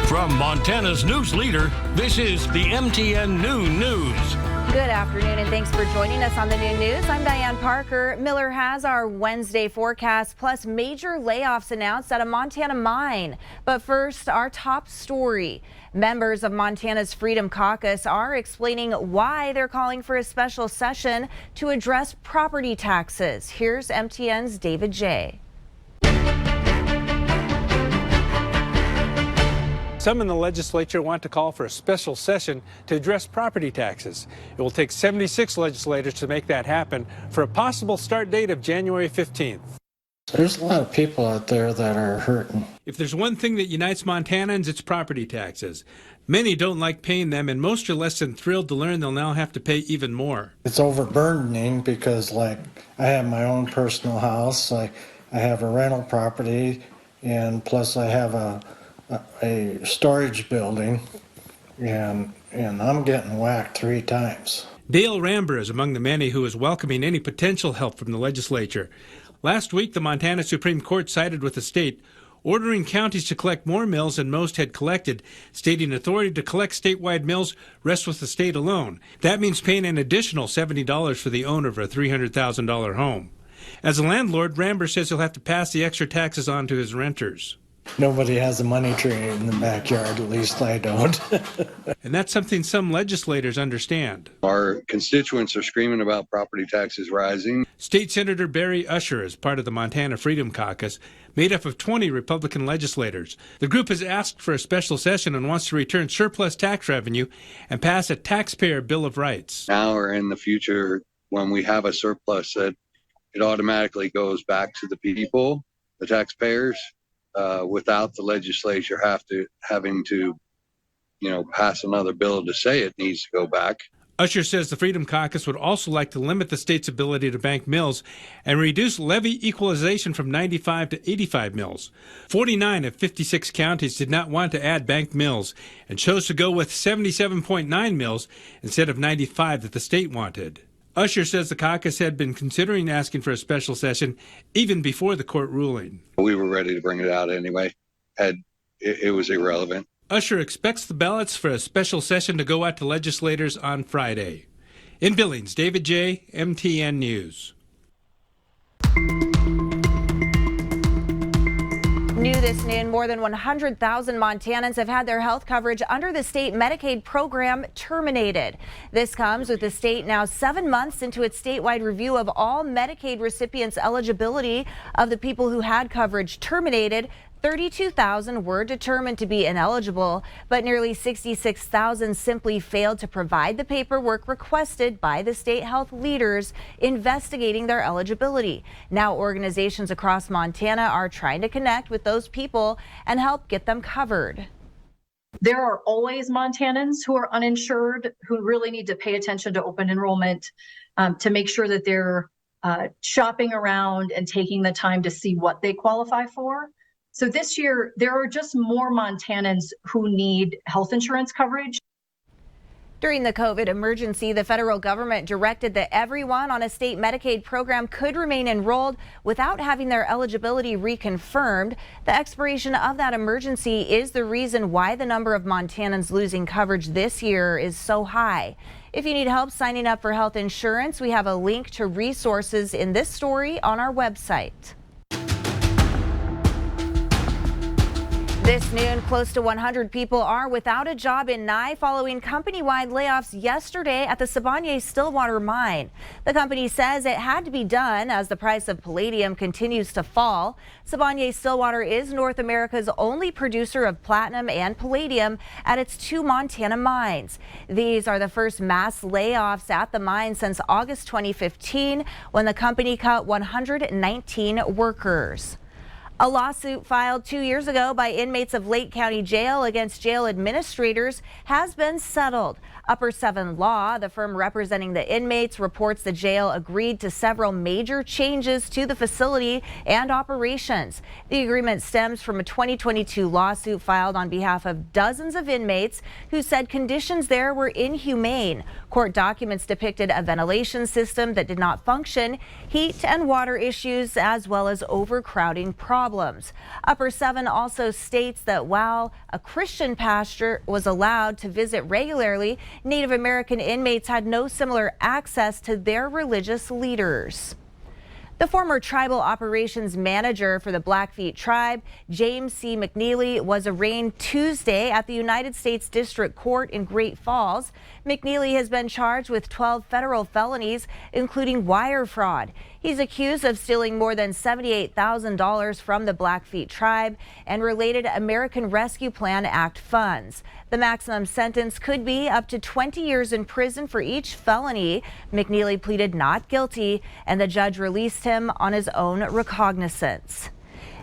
From Montana's news leader, this is the MTN Noon News. Good afternoon and thanks for joining us on the Noon News. I'm Diane Parker. Miller has our Wednesday forecast plus major layoffs announced at a Montana mine. But first, our top story. Members of Montana's Freedom Caucus are explaining why they're calling for a special session to address property taxes. Here's MTN's David J. Some in the legislature want to call for a special session to address property taxes. It will take 76 legislators to make that happen for a possible start date of January 15th. There's a lot of people out there that are hurting. If there's one thing that unites Montanans, it's property taxes. Many don't like paying them, and most are less than thrilled to learn they'll now have to pay even more. It's overburdening because, like, I have my own personal house, I have a rental property, and plus I have a storage building, and I'm getting whacked 3 times. Dale Ramber is among the many who is welcoming any potential help from the legislature. Last week, the Montana Supreme Court sided with the state, ordering counties to collect more mills than most had collected, stating authority to collect statewide mills rests with the state alone. That means paying an additional $70 for the owner of a $300,000 home. As a landlord, Ramber says he'll have to pass the extra taxes on to his renters. Nobody has a money tree in the backyard, at least I don't. And that's something some legislators understand. Our constituents are screaming about property taxes rising. State Senator Barry Usher is part of the Montana Freedom Caucus, made up of 20 Republican legislators. The group has asked for a special session and wants to return surplus tax revenue and pass a taxpayer Bill of Rights. Now or in the future, when we have a surplus, that it automatically goes back to the people, the taxpayers, without the legislature having to pass another bill to say it needs to go back. Usher says the Freedom Caucus would also like to limit the state's ability to bank mills and reduce levy equalization from 95 to 85 mills. 49 of 56 counties did not want to add banked mills and chose to go with 77.9 mills instead of 95 that the state wanted. Usher says the caucus had been considering asking for a special session even before the court ruling. We were ready to bring it out anyway. It was irrelevant. Usher expects the ballots for a special session to go out to legislators on Friday. In Billings, David J., MTN News. New this noon, more than 100,000 Montanans have had their health coverage under the state Medicaid program terminated. This comes with the state now 7 months into its statewide review of all Medicaid recipients' eligibility. Of the people who had coverage terminated, 32,000 were determined to be ineligible, but nearly 66,000 simply failed to provide the paperwork requested by the state health leaders investigating their eligibility. Now organizations across Montana are trying to connect with those people and help get them covered. There are always Montanans who are uninsured who really need to pay attention to open enrollment to make sure that they're shopping around and taking the time to see what they qualify for. So this year, there are just more Montanans who need health insurance coverage. During the COVID emergency, the federal government directed that everyone on a state Medicaid program could remain enrolled without having their eligibility reconfirmed. The expiration of that emergency is the reason why the number of Montanans losing coverage this year is so high. If you need help signing up for health insurance, we have a link to resources in this story on our website. This noon, close to 100 people are without a job in Nye following company-wide layoffs yesterday at the Stillwater mine. The company says it had to be done as the price of palladium continues to fall. Stillwater is North America's only producer of platinum and palladium at its 2 Montana mines. These are the first mass layoffs at the mine since August 2015, when the company cut 119 workers. A lawsuit filed 2 years ago by inmates of Lake County Jail against jail administrators has been settled. Upper 7 Law, the firm representing the inmates, reports the jail agreed to several major changes to the facility and operations. The agreement stems from a 2022 lawsuit filed on behalf of dozens of inmates who said conditions there were inhumane. Court documents depicted a ventilation system that did not function, heat and water issues, as well as overcrowding problems. problems. Upper 7 also states that while a Christian pastor was allowed to visit regularly, Native American inmates had no similar access to their religious leaders. The former tribal operations manager for the Blackfeet tribe, James C. McNeely, was arraigned Tuesday at the United States District Court in Great Falls. McNeely has been charged with 12 federal felonies, including wire fraud. He's accused of stealing more than $78,000 from the Blackfeet tribe and related American Rescue Plan Act funds. The maximum sentence could be up to 20 years in prison for each felony. McNeely pleaded not guilty, and the judge released him on his own recognizance.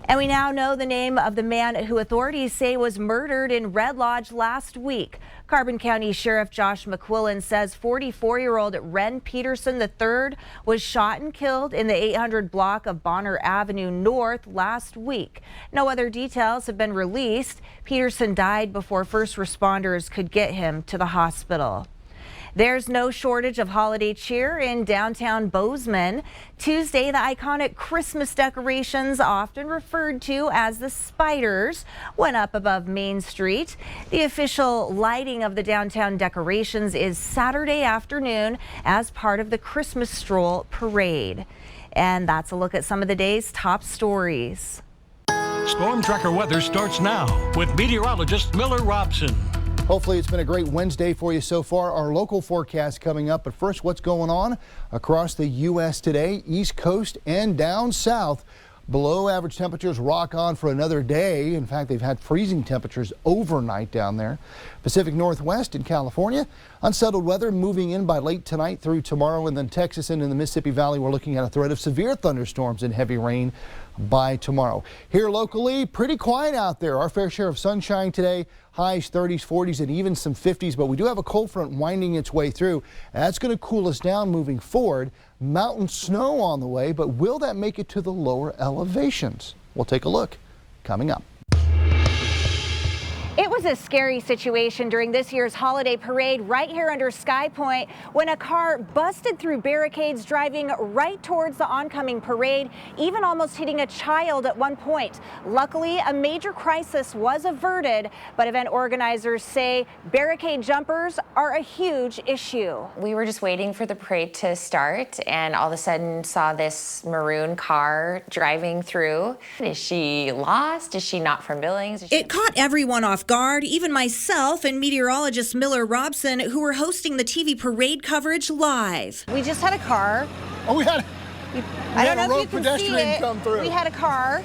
And we now know the name of the man who authorities say was murdered in Red Lodge last week. Carbon County Sheriff Josh McQuillan says 44-year-old Ren Peterson III was shot and killed in the 800 block of Bonner Avenue North last week. No other details have been released. Peterson died before first responders could get him to the hospital. There's no shortage of holiday cheer in downtown Bozeman. Tuesday, the iconic Christmas decorations, often referred to as the spiders, went up above Main Street. The official lighting of the downtown decorations is Saturday afternoon as part of the Christmas Stroll Parade. And that's a look at some of the day's top stories. Storm Tracker weather starts now with meteorologist Miller Robson. Hopefully it's been a great Wednesday for you so far. Our local forecast coming up, but first, what's going on across the U.S. today, East Coast and down south. Below average temperatures rock on for another day. In fact, they've had freezing temperatures overnight down there. Pacific Northwest in California, unsettled weather moving in by late tonight through tomorrow, and then Texas and in the Mississippi Valley, we're looking at a threat of severe thunderstorms and heavy rain by tomorrow. Here locally, pretty quiet out there. Our fair share of sunshine today, highs 30s, 40s, and even some 50s, but we do have a cold front winding its way through. That's going to cool us down moving forward. Mountain snow on the way, but will that make it to the lower elevations? We'll take a look coming up. It was a scary situation during this year's holiday parade right here under Sky Point when a car busted through barricades driving right towards the oncoming parade, even almost hitting a child at one point. Luckily, a major crisis was averted, but event organizers say barricade jumpers are a huge issue. We were just waiting for the parade to start and all of a sudden saw this maroon car driving through. Is she lost? Is she not from Billings? It caught everyone off guard, even myself and meteorologist Miller Robson, who were hosting the TV parade coverage live. We just had a car. Oh, we had I don't know if you can see pedestrian come through. We had a car.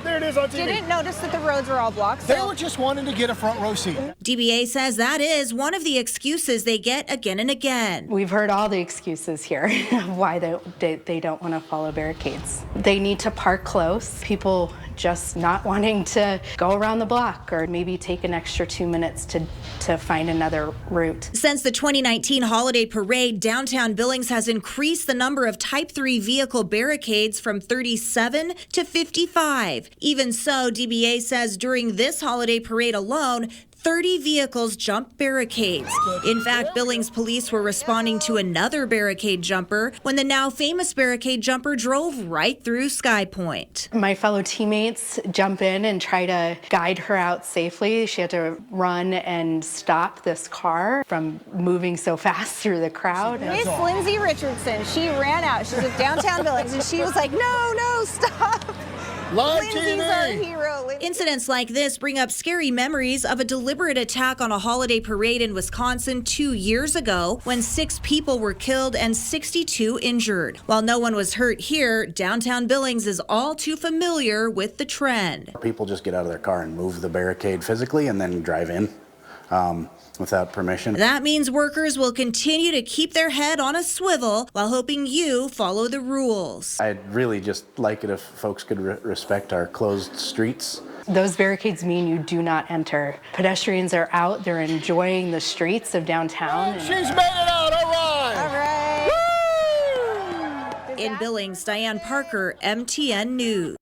There it is on TV. Didn't notice that the roads are all blocked. They were just wanting to get a front row seat. DBA says that is one of the excuses they get again and again. We've heard all the excuses here of why they don't want to follow barricades. They need to park close. People just not wanting to go around the block or maybe take an extra 2 minutes to find another route. Since the 2019 holiday parade, downtown Billings has increased the number of Type 3 vehicle barricades from 37 to 55. Even so, DBA says during this holiday parade alone, 30 vehicles jumped barricades. In fact, Billings police were responding to another barricade jumper when the now famous barricade jumper drove right through Sky Point. My fellow teammates jump in and try to guide her out safely. She had to run and stop this car from moving so fast through the crowd. Miss Lindsay Richardson, she ran out. She's at downtown Billings and she was like, no, stop. Live Lindsay's TV. our hero. Incidents like this bring up scary memories of a deliberate attack on a holiday parade in Wisconsin 2 years ago when 6 people were killed and 62 injured. While no one was hurt here, downtown Billings is all too familiar with the trend. People just get out of their car and move the barricade physically and then drive in without permission. That means workers will continue to keep their head on a swivel while hoping you follow the rules. I'd really just like it if folks could respect our closed streets. Those barricades mean you do not enter. Pedestrians are out, they're enjoying the streets of downtown. She's made it out, all right! All right. In Billings, Diane Parker, MTN News.